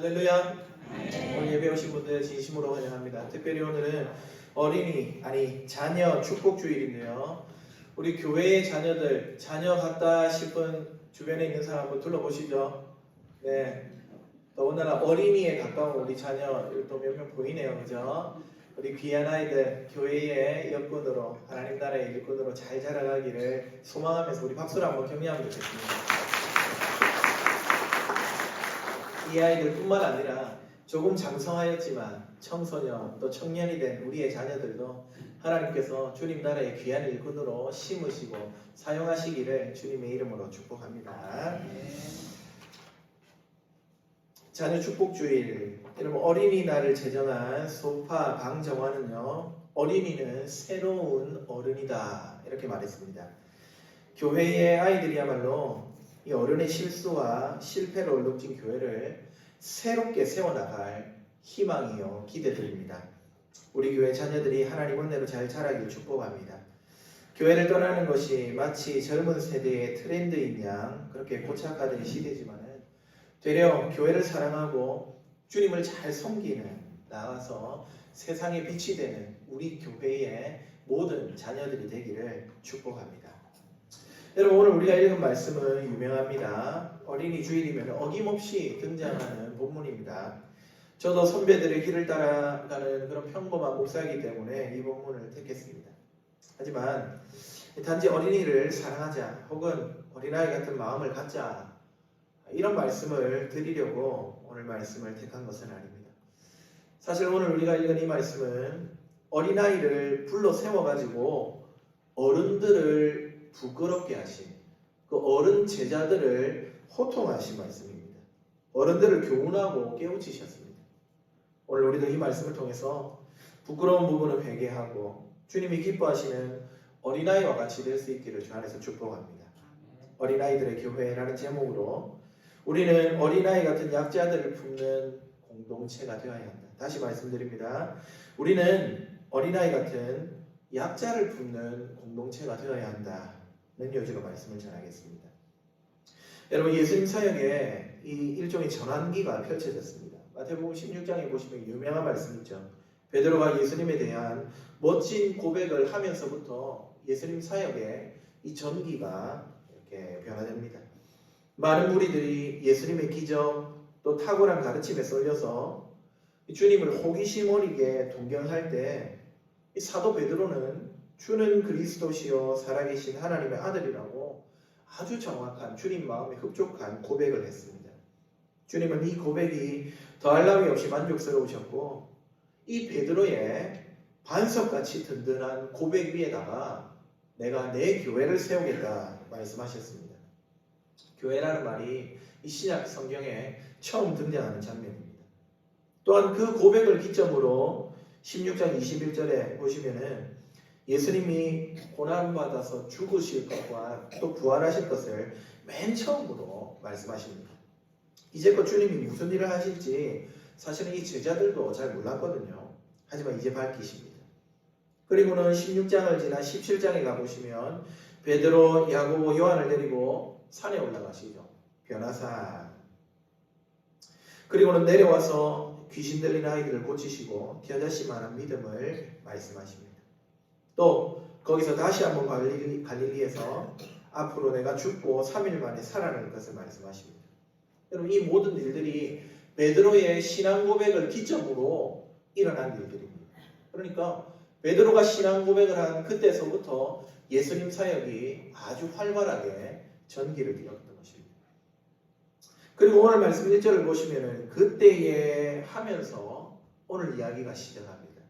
할렐루야. 오늘 예배 오신 분들 진심으로 환영합니다. 특별히 오늘은 자녀 축복주일인데요. 우리 교회의 자녀들, 자녀 같다 싶은 주변에 있는 사람 한번 둘러보시죠. 네. 더군다나 어린이에 가까운 우리 자녀, 또 몇 명 보이네요. 그죠? 우리 귀한 아이들, 교회의 일꾼으로, 하나님 나라의 일꾼으로 잘 자라가기를 소망하면서 우리 박수로 한번 격려하면 좋겠습니다. 이 아이들뿐만 아니라 조금 장성하였지만 청소년 또 청년이 된 우리의 자녀들도 하나님께서 주님 나라의 귀한 일꾼으로 심으시고 사용하시기를 주님의 이름으로 축복합니다. 자녀 축복주일, 여러분 어린이날을 제정한 소파 강정화는요, 어린이는 새로운 어른이다 이렇게 말했습니다. 교회의 아이들이야말로 이 어른의 실수와 실패로 얼룩진 교회를 새롭게 세워나갈 희망이요 기대드립니다. 우리 교회 자녀들이 하나님 은혜로 잘 자라길 축복합니다. 교회를 떠나는 것이 마치 젊은 세대의 트렌드인 양 그렇게 고착화된 시대지만은 되려 교회를 사랑하고 주님을 잘 섬기는, 나아가서 세상의 빛이 되는 우리 교회의 모든 자녀들이 되기를 축복합니다. 여러분, 오늘 우리가 읽은 말씀은 유명합니다. 어린이 주일이면 어김없이 등장하는 본문입니다. 저도 선배들의 길을 따라가는 그런 평범한 목사이기 때문에 이 본문을 택했습니다. 하지만 단지 어린이를 사랑하자 혹은 어린아이 같은 마음을 갖자 이런 말씀을 드리려고 오늘 말씀을 택한 것은 아닙니다. 사실 오늘 우리가 읽은 이 말씀은 어린아이를 불러 세워가지고 어른들을 부끄럽게 하신, 그 어른 제자들을 호통하신 말씀입니다. 어른들을 교훈하고 깨우치셨습니다. 오늘 우리도 이 말씀을 통해서 부끄러운 부분을 회개하고 주님이 기뻐하시는 어린아이와 같이 될 수 있기를 주 안에서 축복합니다. 어린아이들의 교회라는 제목으로 우리는 어린아이 같은 약자들을 품는 공동체가 되어야 한다. 다시 말씀드립니다. 우리는 어린아이 같은 약자를 품는 공동체가 되어야 한다는 요지로 말씀을 전하겠습니다. 여러분, 예수님 사역에 이 일종의 전환기가 펼쳐졌습니다. 마태복음 16장에 보시면 유명한 말씀이죠. 베드로가 예수님에 대한 멋진 고백을 하면서부터 예수님 사역에 이 전기가 이렇게 변화됩니다. 많은 무리들이 예수님의 기적 또 탁월한 가르침에 쏠려서 주님을 호기심 어리게 동경할 때 이 사도 베드로는 주는 그리스도시요 살아계신 하나님의 아들이라고 아주 정확한 주님 마음에 흡족한 고백을 했습니다. 주님은 이 고백이 더할 나위 없이 만족스러우셨고 이 베드로의 반석같이 든든한 고백 위에다가 내가 내 교회를 세우겠다 말씀하셨습니다. 교회라는 말이 이 신약 성경에 처음 등장하는 장면입니다. 또한 그 고백을 기점으로 16장 21절에 보시면은 예수님이 고난받아서 죽으실 것과 또 부활하실 것을 맨 처음으로 말씀하십니다. 이제껏 주님이 무슨 일을 하실지 사실은 이 제자들도 잘 몰랐거든요. 하지만 이제 밝히십니다. 그리고는 16장을 지나 17장에 가보시면 베드로, 야고보, 요한을 데리고 산에 올라가시죠. 변화산. 그리고는 내려와서 귀신 들린 아이들을 고치시고 겨자씨만한 믿음을 말씀하십니다. 또 거기서 다시 한번 갈릴리에서 앞으로 내가 죽고 3일 만에 살아날 것을 말씀하십니다. 여러분, 이 모든 일들이 베드로의 신앙 고백을 기점으로 일어난 일들입니다. 그러니까 베드로가 신앙 고백을 한 그때서부터 예수님 사역이 아주 활발하게 전기를 띠었던 것입니다. 그리고 오늘 말씀 1절을 보시면은 그때에 하면서 오늘 이야기가 시작합니다.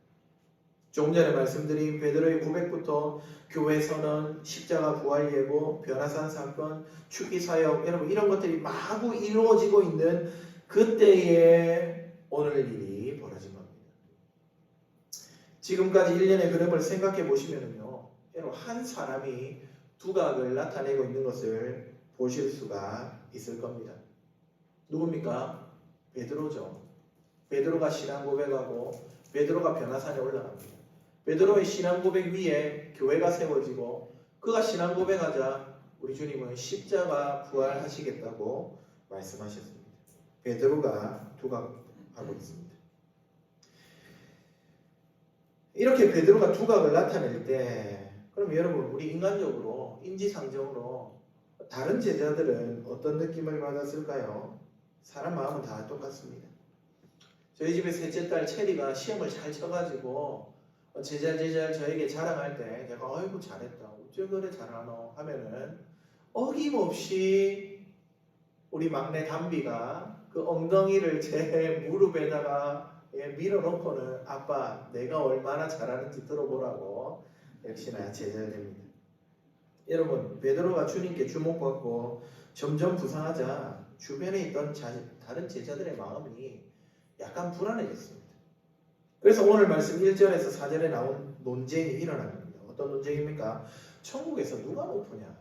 조금 전에 말씀드린 베드로의 고백부터 교회 선언, 십자가 부활 예고, 변화산 사건, 축기 사역, 여러분 이런 것들이 마구 이루어지고 있는 그때에 오늘 일이 벌어진 겁니다. 지금까지 1년의 흐름을 생각해 보시면은요, 여러분 한 사람이 두각을 나타내고 있는 것을 보실 수가 있을 겁니다. 누굽니까? 베드로죠. 베드로가 신앙 고백하고 베드로가 변화산에 올라갑니다. 베드로의 신앙 고백 위에 교회가 세워지고 그가 신앙 고백하자 우리 주님은 십자가 부활하시겠다고 말씀하셨습니다. 베드로가 두각하고 있습니다. 이렇게 베드로가 두각을 나타낼 때 그럼 여러분 우리 인간적으로 인지상정으로 다른 제자들은 어떤 느낌을 받았을까요? 사람 마음은 다 똑같습니다. 저희 집에 셋째 딸 체리가 시험을 잘 쳐가지고 제자 저에게 자랑할 때 내가 아이고 잘했다 어째 그래 잘하노 하면은 어김없이 우리 막내 담비가 그 엉덩이를 제 무릎에다가 밀어놓고는 아빠 내가 얼마나 잘하는지 들어보라고 역시나 제자됩니다. 여러분 베드로가 주님께 주목받고 점점 부상하자 주변에 있던 다른 제자들의 마음이 약간 불안해졌습니다. 그래서 오늘 말씀 1절에서 4절에 나온 논쟁이 일어납니다. 어떤 논쟁입니까? 천국에서 누가 높으냐?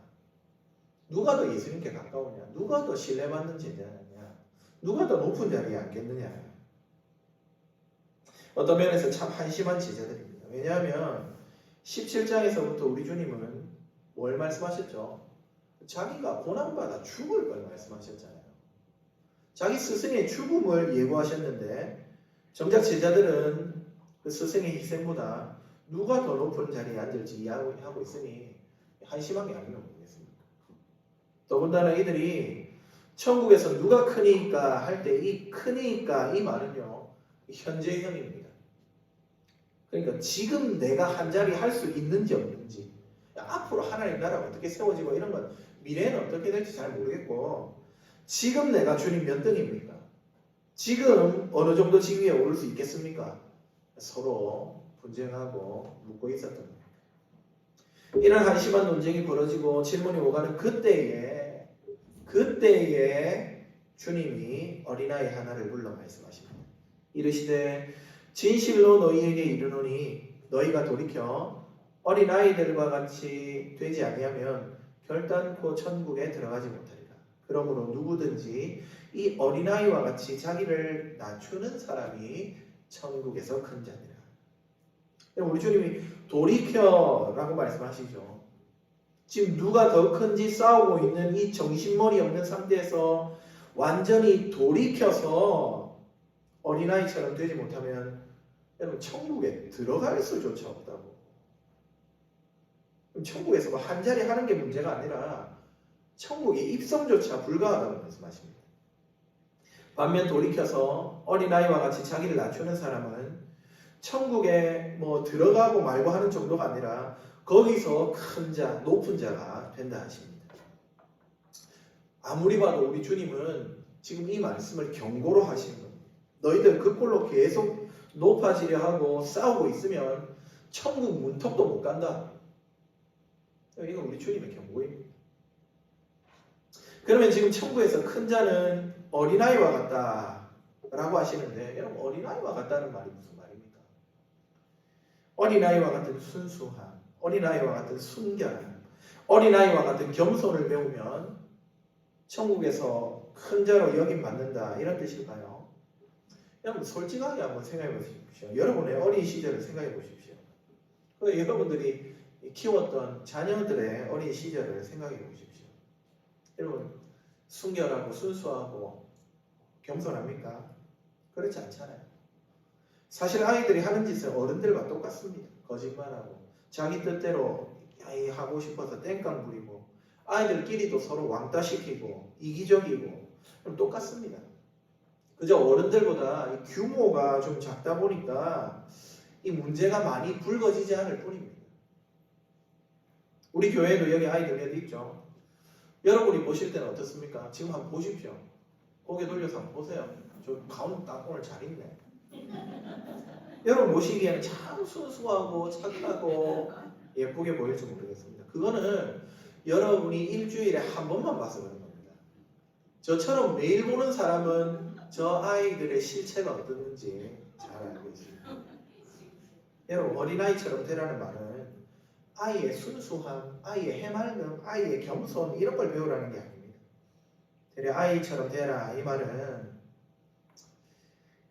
누가 더 예수님께 가까우냐? 누가 더 신뢰받는 제자냐? 누가 더 높은 자리에 앉겠느냐? 어떤 면에서 참 한심한 제자들입니다. 왜냐하면 17장에서부터 우리 주님은 뭘 말씀하셨죠? 자기가 고난받아 죽을 걸 말씀하셨잖아요. 자기 스승의 죽음을 예고하셨는데 정작 제자들은 그 스승의 희생보다 누가 더 높은 자리에 앉을지 이야기하고 있으니 한심한 게 아니면 모르겠습니다. 더군다나 이들이 천국에서 누가 크니까 할 때 이 크니까 이 말은요 현재형입니다. 그러니까 지금 내가 한 자리 할 수 있는지 없는지 앞으로 하나님 나라가 어떻게 세워지고 이런 건 미래에는 어떻게 될지 잘 모르겠고 지금 내가 주님 몇 등입니까? 지금 어느 정도 지위에 오를 수 있겠습니까? 서로 분쟁하고 묻고 있었던 겁니다. 이런 한심한 논쟁이 벌어지고 질문이 오가는 그때에 주님이 어린아이 하나를 불러 말씀하십니다. 이르시되 진실로 너희에게 이르노니 너희가 돌이켜 어린아이들과 같이 되지 아니하면 결단코 천국에 들어가지 못하리라. 그러므로 누구든지 이 어린아이와 같이 자기를 낮추는 사람이 천국에서 큰 자니라. 우리 주님이 돌이켜라고 말씀하시죠. 지금 누가 더 큰지 싸우고 있는 이 정신머리 없는 상태에서 완전히 돌이켜서 어린아이처럼 되지 못하면 여러분 천국에 들어갈 수조차 없다고. 천국에서 뭐 한 자리 하는 게 문제가 아니라 천국에 입성조차 불가하다고 말씀하십니다. 반면 돌이켜서 어린아이와 같이 자기를 낮추는 사람은 천국에 뭐 들어가고 말고 하는 정도가 아니라 거기서 큰 자, 높은 자가 된다 하십니다. 아무리 봐도 우리 주님은 지금 이 말씀을 경고로 하시는 겁니다. 너희들 그 꼴로 계속 높아지려 하고 싸우고 있으면 천국 문턱도 못 간다. 이건 우리 주님의 경고입니다. 그러면 지금 천국에서 큰 자는 어린아이와 같다 라고 하시는데 여러분 어린아이와 같다는 말이 무슨 말입니까? 어린아이와 같은 순수함, 어린아이와 같은 순결함, 어린아이와 같은 겸손을 배우면 천국에서 큰 자로 여김받는다 이런 뜻일까요? 여러분 솔직하게 한번 생각해 보십시오. 여러분의 어린 시절을 생각해 보십시오. 여러분들이 키웠던 자녀들의 어린 시절을 생각해 보십시오. 여러분 순결하고 순수하고 겸손합니까? 그렇지 않잖아요. 사실 아이들이 하는 짓은 어른들과 똑같습니다. 거짓말하고 자기 뜻대로 하고 싶어서 땡깡 부리고 아이들끼리도 서로 왕따시키고 이기적이고 똑같습니다. 그저 어른들보다 이 규모가 좀 작다 보니까 이 문제가 많이 불거지지 않을 뿐입니다. 우리 교회에도 여기 아이들 몇 있죠. 여러분이 보실 때는 어떻습니까? 지금 한번 보십시오. 고개 돌려서 한번 보세요. 저 가운 딱 오늘 잘 있네. 여러분 보시기에는 참 순수하고 착하고 예쁘게 보일지 모르겠습니다. 그거는 여러분이 일주일에 한 번만 봐서 그런 겁니다. 저처럼 매일 보는 사람은 저 아이들의 실체가 어떻는지 잘 알고 있습니다. 여러분 어린아이처럼 되라는 말은 아이의 순수함, 아이의 해맑음, 아이의 겸손 이런 걸 배우라는 게 아닙니다. 되려 아이처럼 되라 이 말은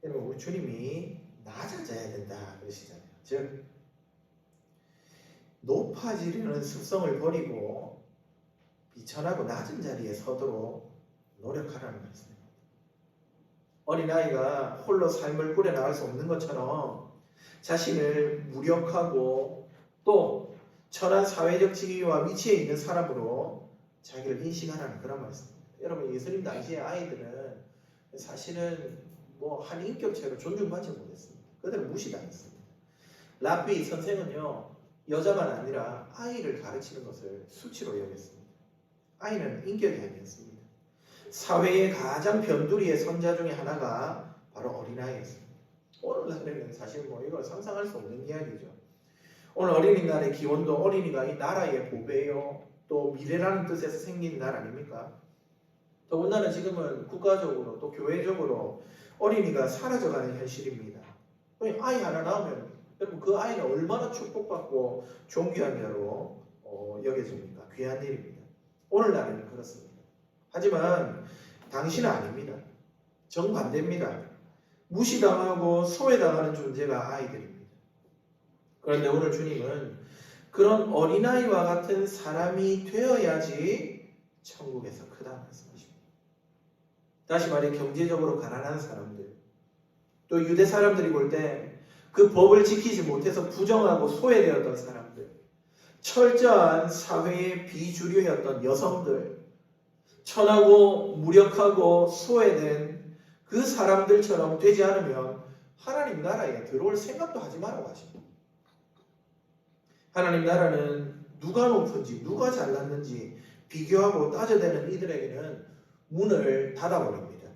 여러분 우리 주님이 낮아져야 된다 그러시잖아요. 즉 높아지려는 습성을 버리고 비천하고 낮은 자리에 서도록 노력하라는 말씀입니다. 어린아이가 홀로 삶을 꾸려나갈 수 없는 것처럼 자신을 무력하고 또 천한 사회적 지위와 위치에 있는 사람으로 자기를 인식하라는 그런 말씀입니다. 여러분, 예수님 당시의 아이들은 사실은 뭐 한 인격체로 존중받지 못했습니다. 그들은 무시당했습니다. 랍비 선생은요, 여자만 아니라 아이를 가르치는 것을 수치로 여겼습니다. 아이는 인격이 아니었습니다. 사회의 가장 변두리의 선자 중에 하나가 바로 어린아이였습니다. 오늘날에는 사실 뭐 이걸 상상할 수 없는 이야기죠. 오늘 어린이날의 기원도 어린이가 이 나라의 보배요, 또 미래라는 뜻에서 생긴 날 아닙니까? 더군다나 지금은 국가적으로 또 교회적으로 어린이가 사라져가는 현실입니다. 아이 하나 낳으면 여러분 그 아이는 얼마나 축복받고 존귀한 자로 여겨집니까? 귀한 일입니다. 오늘날에는 그렇습니다. 하지만 당신은 아닙니다. 정반대입니다. 무시당하고 소외당하는 존재가 아이들입니다. 그런데 오늘 주님은 그런 어린아이와 같은 사람이 되어야지 천국에서 크다 말씀하십니다. 다시 말해 경제적으로 가난한 사람들, 또 유대 사람들이 볼 때 그 법을 지키지 못해서 부정하고 소외되었던 사람들, 철저한 사회의 비주류였던 여성들, 천하고 무력하고 소외된 그 사람들처럼 되지 않으면 하나님 나라에 들어올 생각도 하지 말라고 하십니다. 하나님 나라는 누가 높은지 누가 잘났는지 비교하고 따져대는 이들에게는 문을 닫아버립니다.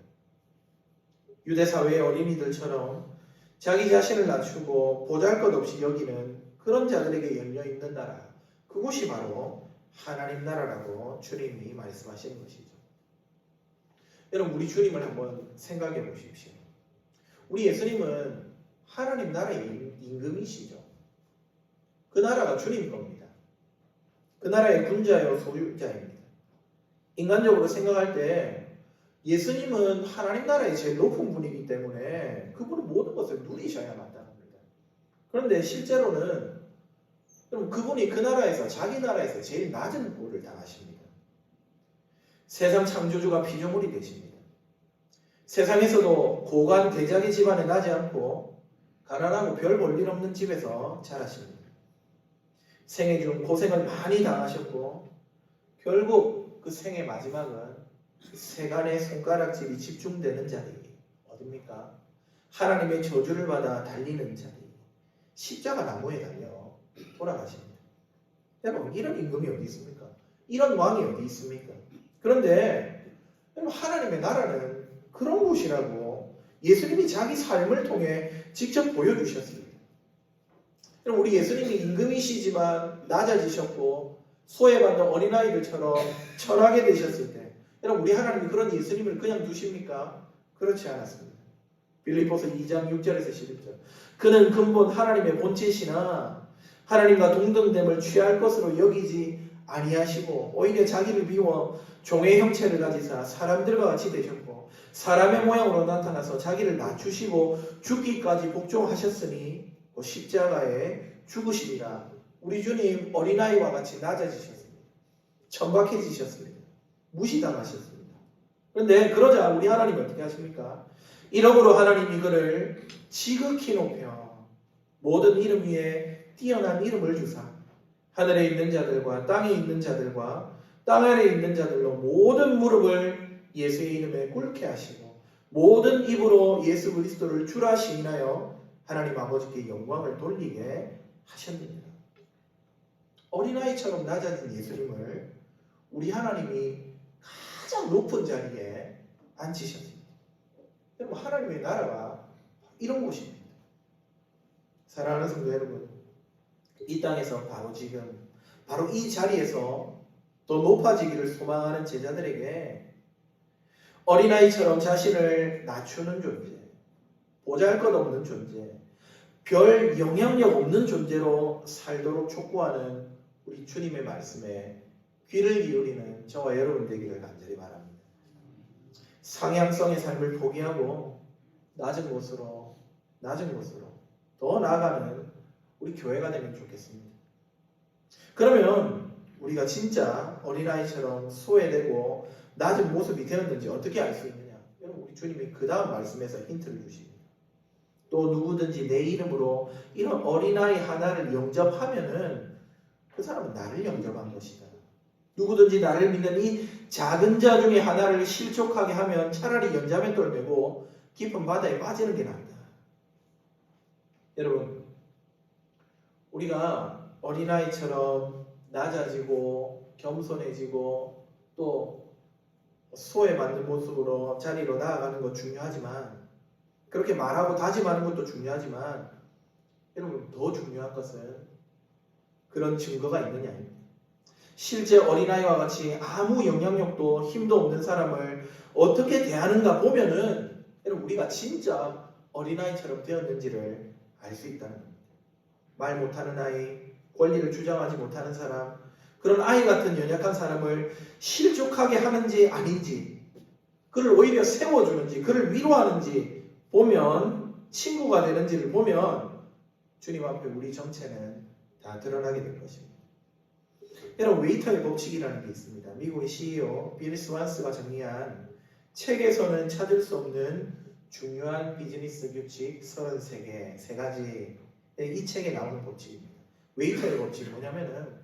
유대사회의 어린이들처럼 자기 자신을 낮추고 보잘것없이 여기는 그런 자들에게 열려있는 나라, 그곳이 바로 하나님 나라라고 주님이 말씀하시는 것이죠. 여러분, 우리 주님을 한번 생각해 보십시오. 우리 예수님은 하나님 나라의 임금이시죠. 그 나라가 주님 겁니다. 그 나라의 군자요 소유자입니다. 인간적으로 생각할 때 예수님은 하나님 나라의 제일 높은 분이기 때문에 그분은 모든 것을 누리셔야 마땅합니다. 그런데 실제로는 그분이 그 나라에서 자기 나라에서 제일 낮은 꼴을 당하십니다. 세상 창조주가 피조물이 되십니다. 세상에서도 고관 대작의 집안에 나지 않고 가난하고 별 볼 일 없는 집에서 자라십니다. 생애 중 고생을 많이 당하셨고 결국 그 생의 마지막은 세간의 손가락질이 집중되는 자리, 어딥니까? 하나님의 저주를 받아 달리는 자리, 십자가 나무에 달려 돌아가십니다. 여러분, 이런 임금이 어디 있습니까? 이런 왕이 어디 있습니까? 그런데 하나님의 나라는 그런 곳이라고 예수님이 자기 삶을 통해 직접 보여주셨습니다. 우리 예수님이 임금이시지만 낮아지셨고 소외받는 어린아이들처럼 철하게 되셨을 때 여러분, 우리 하나님이 그런 예수님을 그냥 두십니까? 그렇지 않았습니다. 빌립보서 2장 6절에서 11절, 그는 근본 하나님의 본체시나 하나님과 동등됨을 취할 것으로 여기지 아니하시고 오히려 자기를 비워 종의 형체를 가지사 사람들과 같이 되셨고 사람의 모양으로 나타나서 자기를 낮추시고 죽기까지 복종하셨으니 십자가에 죽으시리라. 우리 주님 어린아이와 같이 낮아지셨습니다. 천박해지셨습니다. 무시당하셨습니다. 그런데 그러자 우리 하나님이 어떻게 하십니까? 이러므로 하나님이 그를 지극히 높여 모든 이름 위에 뛰어난 이름을 주사 하늘에 있는 자들과 땅에 있는 자들과 땅 아래에 있는 자들로 모든 무릎을 예수의 이름에 꿇게 하시고 모든 입으로 예수 그리스도를 주라 시인하여 하나님 아버지께 영광을 돌리게 하셨느니라. 어린아이처럼 낮아진 예수님을 우리 하나님이 가장 높은 자리에 앉히셨습니다. 여러분, 하나님의 나라가 이런 곳입니다. 사랑하는 성도 여러분, 이 땅에서 바로 지금 바로 이 자리에서 더 높아지기를 소망하는 제자들에게 어린아이처럼 자신을 낮추는 존재, 보잘것없는 존재, 별 영향력 없는 존재로 살도록 촉구하는 우리 주님의 말씀에 귀를 기울이는 저와 여러분 되기를 간절히 바랍니다. 상향성의 삶을 포기하고 낮은 곳으로 더 나아가는 우리 교회가 되면 좋겠습니다. 그러면 우리가 진짜 어린아이처럼 소외되고 낮은 모습이 되었는지 어떻게 알 수 있느냐? 여러분, 우리 주님이 그 다음 말씀에서 힌트를 주십니다. 또 누구든지 내 이름으로 이런 어린아이 하나를 영접하면은 그 사람은 나를 영접한 것이다. 누구든지 나를 믿는 이 작은 자 중에 하나를 실족하게 하면 차라리 연자매 돌 메고 깊은 바다에 빠지는 게 낫다. 여러분, 우리가 어린아이처럼 낮아지고 겸손해지고 또 수호에 맞는 모습으로 자리로 나아가는 것 중요하지만, 그렇게 말하고 다짐하는 것도 중요하지만, 여러분 더 중요한 것은 그런 증거가 있느냐입니다. 실제 어린아이와 같이 아무 영향력도 힘도 없는 사람을 어떻게 대하는가 보면은 여러분 우리가 진짜 어린아이처럼 되었는지를 알 수 있다는 겁니다. 말 못하는 아이, 권리를 주장하지 못하는 사람, 그런 아이 같은 연약한 사람을 실족하게 하는지 아닌지, 그를 오히려 세워주는지, 그를 위로하는지 보면, 친구가 되는지를 보면 주님 앞에 우리 정체는 다 드러나게 될 것입니다. 여러분, 웨이터의 법칙이라는 게 있습니다. 미국의 CEO 빌 스완스가 정리한 책에서는 찾을 수 없는 중요한 비즈니스 규칙 33개, 3가지, 이 책에 나오는 법칙입니다. 웨이터의 법칙이 뭐냐면은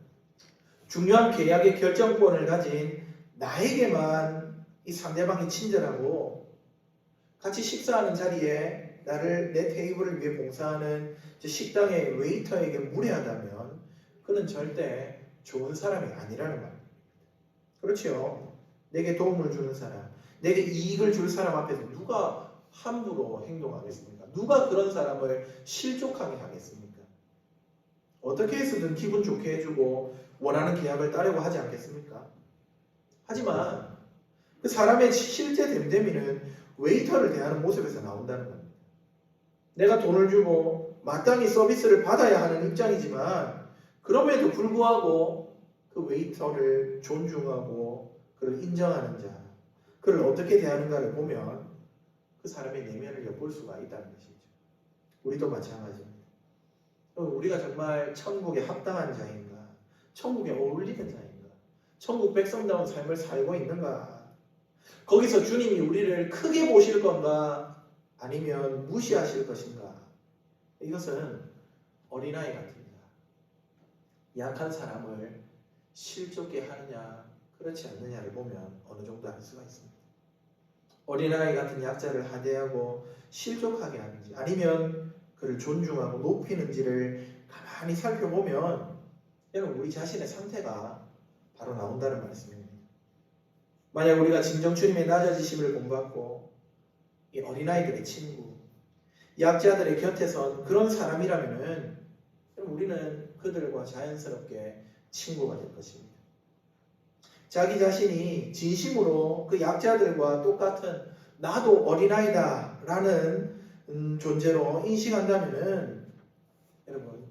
중요한 계약의 결정권을 가진 나에게만 이 상대방이 친절하고 같이 식사하는 자리에 나를 내 테이블을 위해 봉사하는 식당의 웨이터에게 무례하다면 그는 절대 좋은 사람이 아니라는 말입니다. 그렇지요. 내게 도움을 주는 사람, 내게 이익을 줄 사람 앞에서 누가 함부로 행동하겠습니까? 누가 그런 사람을 실족하게 하겠습니까? 어떻게 해서든 기분 좋게 해주고 원하는 계약을 따려고 하지 않겠습니까? 하지만 그 사람의 실제 됨됨이는 웨이터를 대하는 모습에서 나온다는 겁니다. 내가 돈을 주고 마땅히 서비스를 받아야 하는 입장이지만 그럼에도 불구하고 그 웨이터를 존중하고 그를 인정하는 자, 그를 어떻게 대하는가를 보면 그 사람의 내면을 엿볼 수가 있다는 것이죠. 우리도 마찬가지입니다. 우리가 정말 천국에 합당한 자인가? 천국에 어울리는 자인가? 천국 백성다운 삶을 살고 있는가? 거기서 주님이 우리를 크게 보실 건가? 아니면 무시하실 것인가? 이것은 어린아이 같습니다. 약한 사람을 실족게 하느냐 그렇지 않느냐를 보면 어느 정도 알 수가 있습니다. 어린아이 같은 약자를 하대하고 실족하게 하는지 아니면 그를 존중하고 높이는지를 가만히 살펴보면 여러분 우리 자신의 상태가 바로 나온다는 말씀입니다. 만약 우리가 진정 주님의 낮아지심을 본받고 이 어린아이들의 친구, 약자들의 곁에 선 그런 사람이라면 우리는 그들과 자연스럽게 친구가 될 것입니다. 자기 자신이 진심으로 그 약자들과 똑같은 나도 어린아이다 라는 존재로 인식한다면 여러분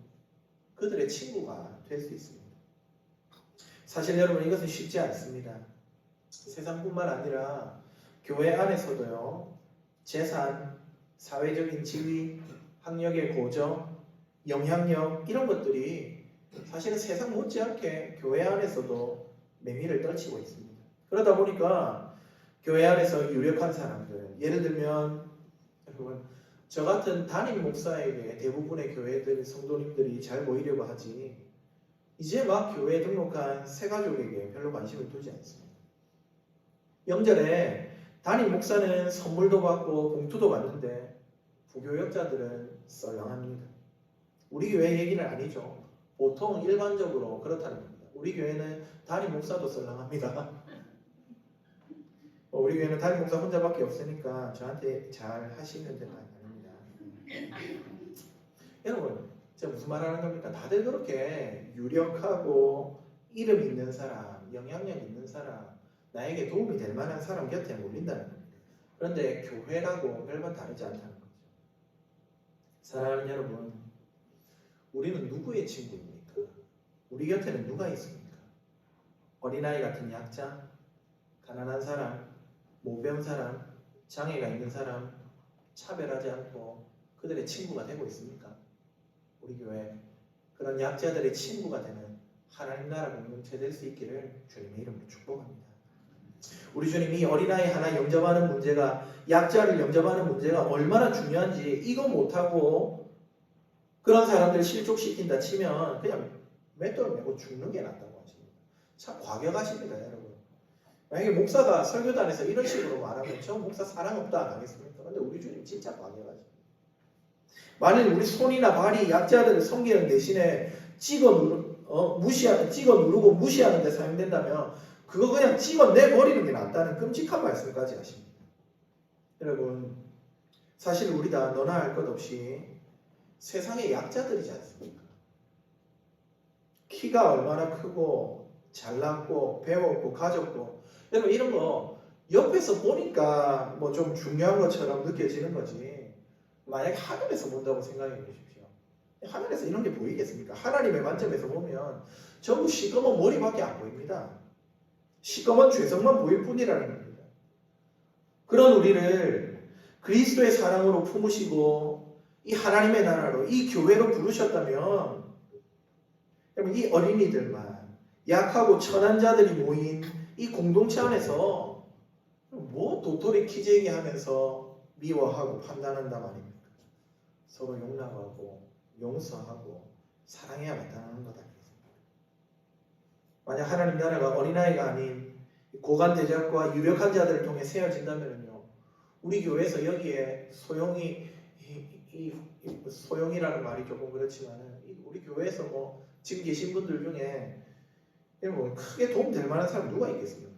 그들의 친구가 될 수 있습니다. 사실 여러분 이것은 쉽지 않습니다. 세상뿐만 아니라 교회 안에서도요, 재산, 사회적인 지위, 학력의 고정, 영향력 이런 것들이 사실은 세상 못지않게 교회 안에서도 매미를 떨치고 있습니다. 그러다 보니까 교회 안에서 유력한 사람들, 예를 들면 여러분 저 같은 담임 목사에게 대부분의 교회들 성도님들이 잘 보이려고 하지 이제 막 교회에 등록한 새가족에게 별로 관심을 두지 않습니다. 명절에 담임 목사는 선물도 받고 봉투도 받는데 부교역자들은 썰렁합니다. 우리 교회 얘기는 아니죠. 보통 일반적으로 그렇다는 겁니다. 우리 교회는 담임 목사도 썰렁합니다. 우리 교회는 담임 목사 혼자밖에 없으니까 저한테 잘 하시면 되는 거 아닙니다. 여러분 제가 무슨 말 하는 겁니까? 다들 그렇게 유력하고 이름 있는 사람, 영향력 있는 사람, 나에게 도움이 될 만한 사람 곁에 몰린다는 겁니다. 그런데 교회라고 별반 다르지 않다는 거죠. 사랑하는 여러분, 우리는 누구의 친구입니까? 우리 곁에는 누가 있습니까? 어린아이 같은 약자, 가난한 사람, 모병 사람, 장애가 있는 사람, 차별하지 않고 그들의 친구가 되고 있습니까? 우리 교회 그런 약자들의 친구가 되는 하나님 나라 공동체 될 수 있기를 주님의 이름으로 축복합니다. 우리 주님이 어린아이 하나 영접하는 문제가, 약자를 영접하는 문제가 얼마나 중요한지 이거 못하고 그런 사람들 실족시킨다 치면 그냥 맷돌 메고 죽는 게 낫다고 하십니다. 참 과격하십니다, 여러분. 만약에 목사가 설교단에서 이런 식으로 말하면 저 목사 사랑 없다 안 하겠습니까? 근데 우리 주님 진짜 과격하십니다. 만일 우리 손이나 발이 약자들을 섬기는 대신에 찍어 누르고 무시하는 데 사용된다면 그거 그냥 찍어내 버리는 게 낫다는 끔찍한 말씀까지 하십니다. 여러분, 사실 우리 다 너나 할 것 없이 세상의 약자들이지 않습니까? 키가 얼마나 크고 잘났고 배웠고 가졌고, 여러분 이런 거 옆에서 보니까 뭐 좀 중요한 것처럼 느껴지는 거지, 만약에 하늘에서 본다고 생각해 보십시오. 하늘에서 이런 게 보이겠습니까? 하나님의 관점에서 보면 전부 시꺼먼 머리밖에 안 보입니다. 시꺼먼 죄성만 보일 뿐이라는 겁니다. 그런 우리를 그리스도의 사랑으로 품으시고 이 하나님의 나라로, 이 교회로 부르셨다면, 여러분 이 어린이들만, 약하고 천한 자들이 모인 이 공동체 안에서 뭐 도토리 키재기 하면서 미워하고 판단한다 말입니까? 서로 용납하고 용서하고 사랑해야 마땅한 것 아니겠습니까? 만약 하나님 나라가 어린아이가 아닌 고관 대작과 유력한 자들을 통해 세워진다면요, 우리 교회에서 여기에 소용이라는 말이 조금 그렇지만 우리 교회에서 뭐 지금 계신 분들 중에 뭐 크게 도움 될 만한 사람 누가 있겠습니까?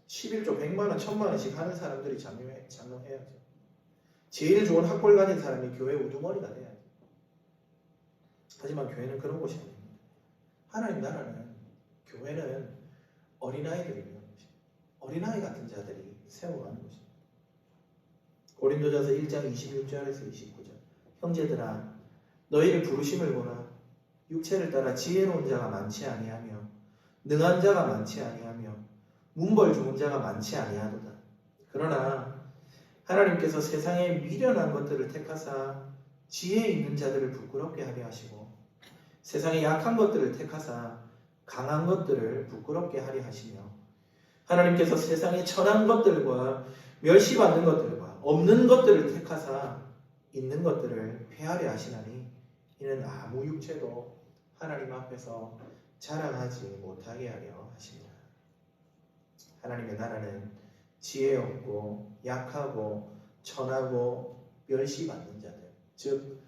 11조 100만원 1000만원씩 하는 사람들이 장로해야죠. 제일 좋은 학벌 가진 사람이 교회 우두머리가 돼야죠. 하지만 교회는 그런 곳이 아닙니다. 하나님 나라는, 교회는 어린아이들을 위한 곳입니다. 어린아이 같은 자들이 세워가는 곳입니다. 고린도전서 1장 26절에서 29절. 형제들아, 너희를 부르심을 보라. 육체를 따라 지혜로운 자가 많지 아니하며 능한 자가 많지 아니하며 문벌 좋은 자가 많지 아니하도다. 그러나 하나님께서 세상에 미련한 것들을 택하사 지혜 있는 자들을 부끄럽게 하게 하시고 세상에 약한 것들을 택하사 강한 것들을 부끄럽게 하려 하시며 하나님께서 세상에 천한 것들과 멸시받는 것들과 없는 것들을 택하사 있는 것들을 폐하려 하시나니 이는 아무 육체도 하나님 앞에서 자랑하지 못하게 하려 하십니다. 하나님의 나라는 지혜 없고 약하고 천하고 멸시받는 자들, 즉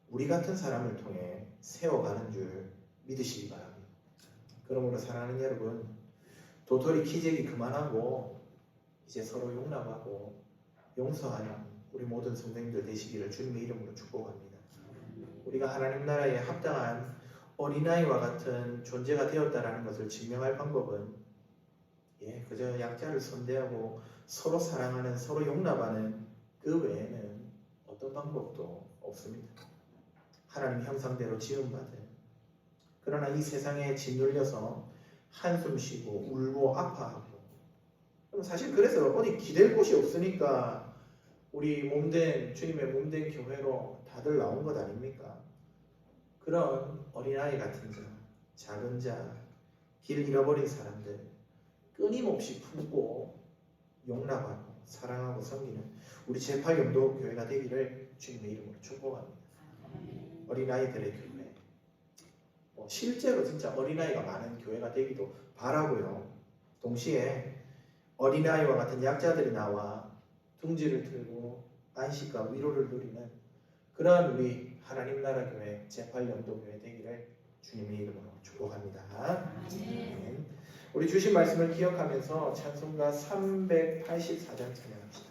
우리 같은 사람을 통해 세워가는 줄 믿으시기 바랍니다. 그러므로 사랑하는 여러분, 도토리 키재기 그만하고 이제 서로 용납하고 용서하는 우리 모든 성도님들 되시기를 주님의 이름으로 축복합니다. 우리가 하나님 나라에 합당한 어린아이와 같은 존재가 되었다라는 것을 증명할 방법은 그저 약자를 선대하고 서로 사랑하는, 서로 용납하는 그 외에는 어떤 방법도 없습니다. 하나님 형상대로 지음받은, 그러나 이 세상에 짓눌려서 한숨 쉬고 울고 아파하고, 사실 그래서 어디 기댈 곳이 없으니까 우리 몸된, 주님의 몸된 교회로 다들 나온 것 아닙니까? 그런 어린아이 같은 자, 작은 자, 길 잃어버린 사람들 끊임없이 품고 용납하고 사랑하고 섬기는 우리 제8영도교회가 되기를 주님의 이름으로 축복합니다. 어린아이들의 교회, 실제로 진짜 어린아이가 많은 교회가 되기도 바라고요. 동시에 어린아이와 같은 약자들이 나와 둥지를 틀고 안식과 위로를 누리는 그러한 우리 하나님 나라 교회 제8영도교회 되기를 주님의 이름으로 축복합니다. 아멘. 우리 주신 말씀을 기억하면서 찬송가 384장 찬양합시다.